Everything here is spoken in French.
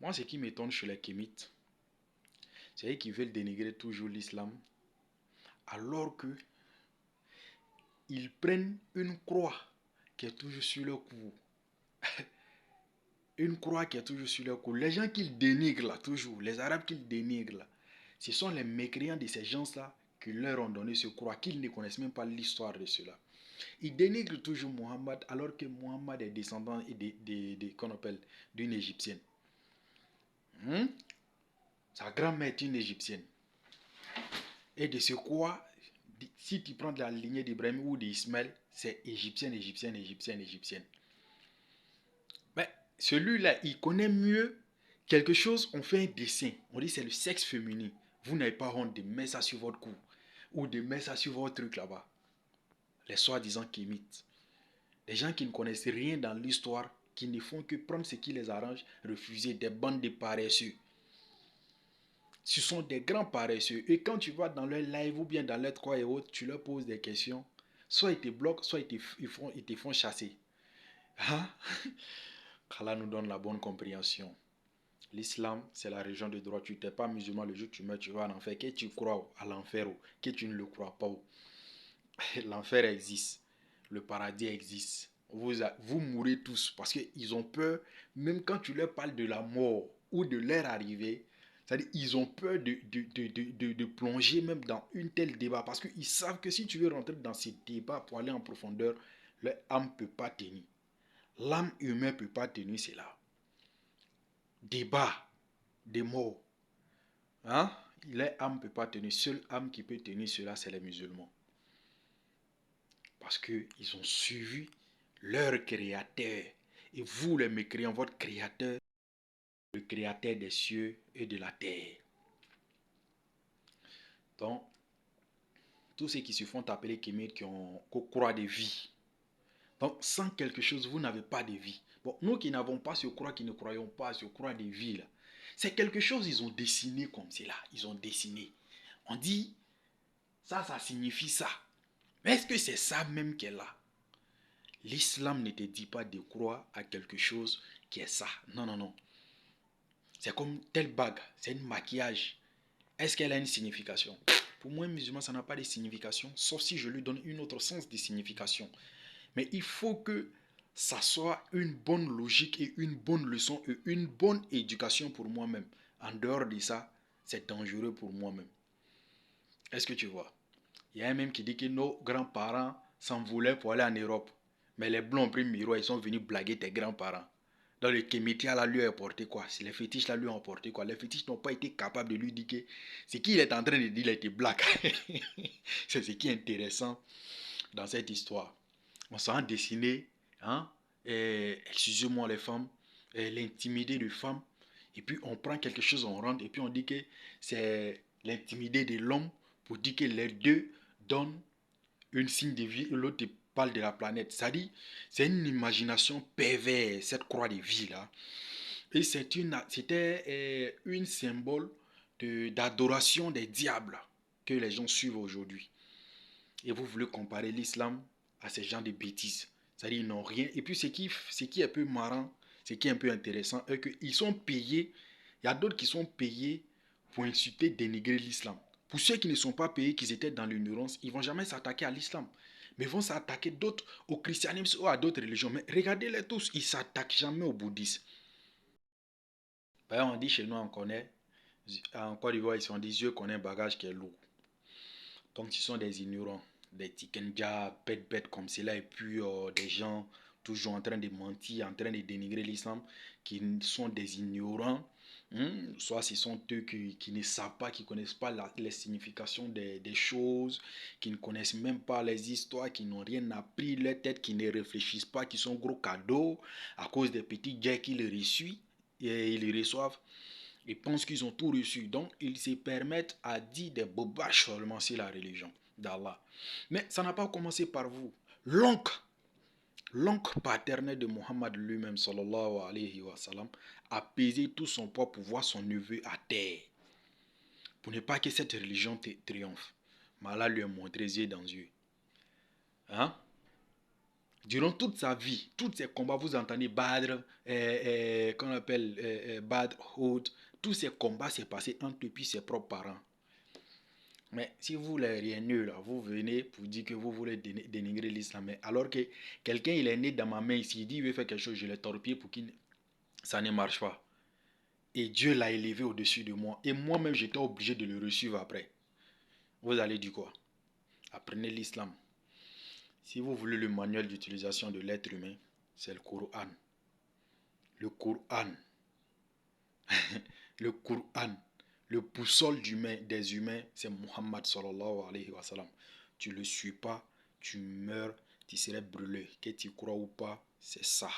Moi, ce qui m'étonne chez les Kémites, c'est qu'ils veulent dénigrer toujours l'islam, alors que ils prennent une croix qui est toujours sur leur cou. Une croix qui est toujours sur leur cou. Les gens qu'ils dénigrent là, toujours, les Arabes qu'ils dénigrent là, ce sont les mécréants de ces gens-là qui leur ont donné ce croix, qu'ils ne connaissent même pas l'histoire de cela. Ils dénigrent toujours Muhammad alors que Muhammad est descendant qu'on appelle d'une Égyptienne. Hmm? Sa grand-mère est une Égyptienne. Et de ce quoi, si tu prends de la lignée d'Ibrahim ou d'Ismaël, c'est égyptienne, égyptienne, égyptienne, égyptienne. Mais celui-là, il connaît mieux quelque chose, on fait un dessin. On dit c'est le sexe féminin. Vous n'avez pas honte de mettre ça sur votre cou. Ou de mettre ça sur votre truc là-bas. Les soi-disant kémites. Les gens qui ne connaissent rien dans l'histoire, qui ne font que prendre ce qui les arrange, refuser des bandes de paresseux. Ce sont des grands paresseux. Et quand tu vas dans leur live ou bien dans leur croix et autres, tu leur poses des questions. Soit ils te bloquent, soit ils te font chasser. Hein? Allah nous donne la bonne compréhension. L'islam, c'est la religion de droit. Tu n'es pas musulman, le jour où tu meurs, tu vas en enfer. Que tu crois à l'enfer ou que tu ne le crois pas. L'enfer existe. Le paradis existe. Vous mourrez tous parce qu'ils ont peur, même quand tu leur parles de la mort ou de leur arrivée, c'est-à-dire ils ont peur de plonger même dans une telle débat parce qu'ils savent que si tu veux rentrer dans ces débats pour aller en profondeur, leur âme ne peut pas tenir. L'âme humaine ne peut pas tenir cela. Débat des morts. Hein? Leur âme ne peut pas tenir. Seule âme qui peut tenir cela, c'est les musulmans. Parce qu'ils ont suivi leur créateur. Et vous, les mécréants, votre créateur, le créateur des cieux et de la terre. Donc, tous ceux qui se font appeler kémites, qui croient de vie. Donc, sans quelque chose, vous n'avez pas de vie. Bon, nous qui n'avons pas ce croix, qui ne croyons pas ce croix de vie, là, c'est quelque chose ils ont dessiné comme cela. Ils ont dessiné. On dit, ça signifie ça. Mais est-ce que c'est ça même qu'elle a? L'islam ne te dit pas de croire à quelque chose qui est ça. Non, non, non. C'est comme telle bague, c'est un maquillage. Est-ce qu'elle a une signification? Pour moi, un musulman, ça n'a pas de signification, sauf si je lui donne une autre sens de signification. Mais il faut que ça soit une bonne logique et une bonne leçon et une bonne éducation pour moi-même. En dehors de ça, c'est dangereux pour moi-même. Est-ce que tu vois? Il y a un même qui dit que nos grands-parents s'envolaient pour aller en Europe. Mais les blancs ont pris le miroir, ils sont venus blaguer tes grands-parents. Dans le kémétia là, lui a apporté quoi? Si les fétiches là lui ont apporté quoi? Les fétiches n'ont pas été capables de lui dire que ce qu'il est en train de dire, il a été black. C'est ce qui est intéressant dans cette histoire. On s'en dessiné, hein? Excusez-moi les femmes, l'intimidé de femmes. Et puis on prend quelque chose, on rentre, et puis on dit que c'est l'intimidé de l'homme pour dire que les deux donnent une signe de vie et l'autre parle de la planète. Ça dit, c'est une imagination perverse, cette croix de vie là. Et c'était une symbole d'adoration des diables que les gens suivent aujourd'hui. Et vous voulez comparer l'islam à ces gens de bêtises. C'est-à-dire ils n'ont rien. Et puis ce qui est un peu marrant, ce qui est un peu intéressant, est qu'ils sont payés. Il y a d'autres qui sont payés pour insulter, dénigrer l'islam. Pour ceux qui ne sont pas payés, qui étaient dans l'ignorance, ils ne vont jamais s'attaquer à l'islam. Mais ils vont s'attaquer d'autres au christianisme ou à d'autres religions. Mais regardez-les tous, ils ne s'attaquent jamais au bouddhisme. On dit chez nous, on connaît, en Côte d'Ivoire, ils ont dit Dieu connaît un bagage qui est lourd. Donc, ce sont des ignorants, des tikenja, bêtes comme cela, et puis des gens toujours en train de mentir, en train de dénigrer l'islam, qui sont des ignorants. Soit ce sont eux qui ne savent pas, qui ne connaissent pas les significations des choses, qui ne connaissent même pas les histoires, qui n'ont rien appris, leur tête, qui ne réfléchissent pas, qui sont gros cadeaux à cause des petits gays qu'ils reçoivent. Et ils les reçoivent. Ils pensent qu'ils ont tout reçu. Donc, ils se permettent à dire des bobages seulement sur la religion d'Allah. Mais ça n'a pas commencé par vous. L'oncle paternel de Mohammed lui-même, sallallahu alayhi wa sallam, a pesé tout son poids pour voir son neveu à terre. Pour ne pas que cette religion triomphe. Mais Allah lui a montré yeux dans yeux. Hein? Durant toute sa vie, tous ces combats, vous entendez Badr, qu'on appelle Badr, Houd, tous ces combats s'est passé entre lui et ses propres parents. Mais si vous les rieneux, là, vous venez pour dire que vous voulez dénigrer l'islam, alors que quelqu'un il est né dans ma main ici, il dit il veut faire quelque chose, je l'ai torpillé pour qu'il ça ne marche pas. Et Dieu l'a élevé au-dessus de moi. Et moi-même, j'étais obligé de le suivre après. Vous allez dire quoi? Apprenez l'islam. Si vous voulez le manuel d'utilisation de l'être humain, c'est le Coran. Le Coran. Le Coran. Le boussole des humains, c'est Muhammad sallallahu alayhi wa sallam. Tu ne le suis pas, tu meurs, tu serais brûlé. Que tu crois ou pas, c'est ça.